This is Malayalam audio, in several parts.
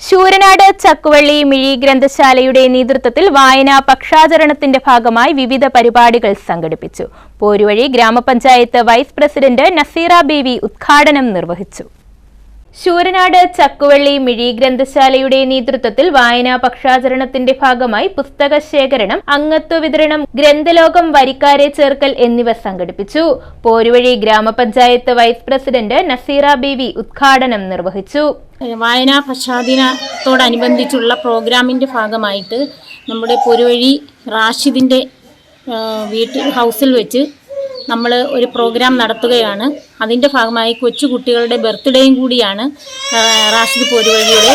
ശൂരനാട് ചക്കുവള്ളി മിഴി ഗ്രന്ഥശാലയുടെ നേതൃത്വത്തിൽ വായനാ പക്ഷാചരണത്തിന്റെ ഭാഗമായി വിവിധ പരിപാടികൾ സംഘടിപ്പിച്ചു. പോരുവഴി ഗ്രാമപഞ്ചായത്ത് വൈസ് പ്രസിഡന്റ് നസീറ ബീവി ഉദ്ഘാടനം നിർവഹിച്ചു. ശൂരനാട് ചക്കുവള്ളി മിഴി ഗ്രന്ഥശാലയുടെ നേതൃത്വത്തിൽ വായനാ പക്ഷാചരണത്തിന്റെ ഭാഗമായി പുസ്തക ശേഖരണം, അംഗത്വ വിതരണം, ഗ്രന്ഥലോകം വരിക്കാരെ ചേർക്കൽ എന്നിവ സംഘടിപ്പിച്ചു. പോരുവഴി ഗ്രാമപഞ്ചായത്ത് വൈസ് പ്രസിഡന്റ് നസീറ ബീവി ഉദ്ഘാടനം നിർവഹിച്ചു. വായനാ പക്ഷാദിനത്തോടനുബന്ധിച്ചുള്ള പ്രോഗ്രാമിൻ്റെ ഭാഗമായിട്ട് നമ്മുടെ പോരുവഴി റാഷിദിൻ്റെ ഹൗസിൽ വെച്ച് നമ്മൾ ഒരു പ്രോഗ്രാം നടത്തുകയാണ്. അതിൻ്റെ ഭാഗമായി കൊച്ചുകുട്ടികളുടെ ബർത്ത്ഡേയും കൂടിയാണ് റാഷിദ് പോരുവഴിയുടെ.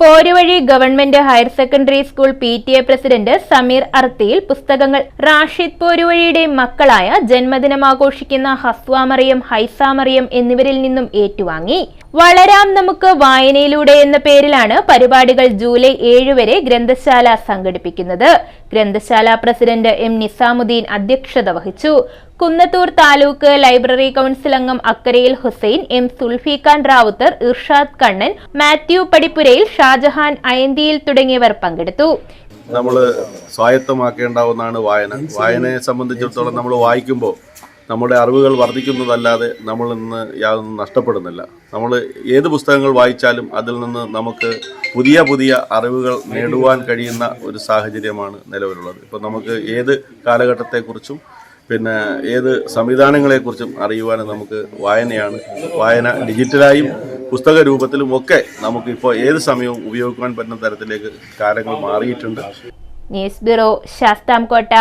Poruvazhi government higher secondary school PTA president Sameer അർത്തിയിൽ പുസ്തകങ്ങൾ റാഷിദ് പോരുവഴിയുടെ മക്കളായ ജന്മദിനം ആഘോഷിക്കുന്ന ഹസ്വ മറിയം, ഹൈസ മറിയം എന്നിവരിൽ നിന്നും ഏറ്റുവാങ്ങി. വളരാം നമുക്ക് വായനയിലൂടെ എന്ന പേരിലാണ് പരിപാടികൾ ജൂലൈ 7 വരെ ഗ്രന്ഥശാല സംഘടിപ്പിക്കുന്നത്. ഗ്രന്ഥശാല പ്രസിഡന്റ് M നിസാമുദ്ദീൻ അധ്യക്ഷത വഹിച്ചു. കുന്നത്തൂർ താലൂക്ക് ലൈബ്രറി കൗൺസിൽ അംഗം അക്കരയിൽ ഹുസൈൻ, M സുൽഫിഖാൻ റാവുത്തർ, ഇർഷാദ് കണ്ണൻ, മാത്യു പടിപ്പുരയിൽ, ഷാജഹാൻ അയന്തിയിൽ തുടങ്ങിയവർ പങ്കെടുത്തു. നമ്മൾ സ്വായത്തമാക്കേണ്ട ഒന്നാണ് വായന. വായനയെ സംബന്ധിച്ചിടത്തോളം നമ്മൾ വായിക്കുമ്പോൾ നമ്മുടെ അറിവുകൾ വർദ്ധിക്കുന്നതല്ലാതെ നമ്മൾ നിന്ന് യാതൊന്നും നഷ്ടപ്പെടുന്നില്ല. നമ്മൾ ഏത് പുസ്തകങ്ങൾ വായിച്ചാലും അതിൽ നിന്ന് നമുക്ക് പുതിയ പുതിയ അറിവുകൾ നേടുവാൻ കഴിയുന്ന ഒരു സാഹചര്യമാണ് നിലവിലുള്ളത്. ഇപ്പോൾ നമുക്ക് ഏത് കാലഘട്ടത്തെക്കുറിച്ചും പിന്നെ ഏത് സംവിധാനങ്ങളെക്കുറിച്ചും അറിയുവാനും നമുക്ക് വായനയാണ്. വായന ഡിജിറ്റലായും പുസ്തക രൂപത്തിലും ഒക്കെ നമുക്കിപ്പോൾ ഏത് സമയവും ഉപയോഗിക്കുവാൻ പറ്റുന്ന തരത്തിലേക്ക് കാര്യങ്ങൾ മാറിയിട്ടുണ്ട്. News bureau, Sasthamkotta.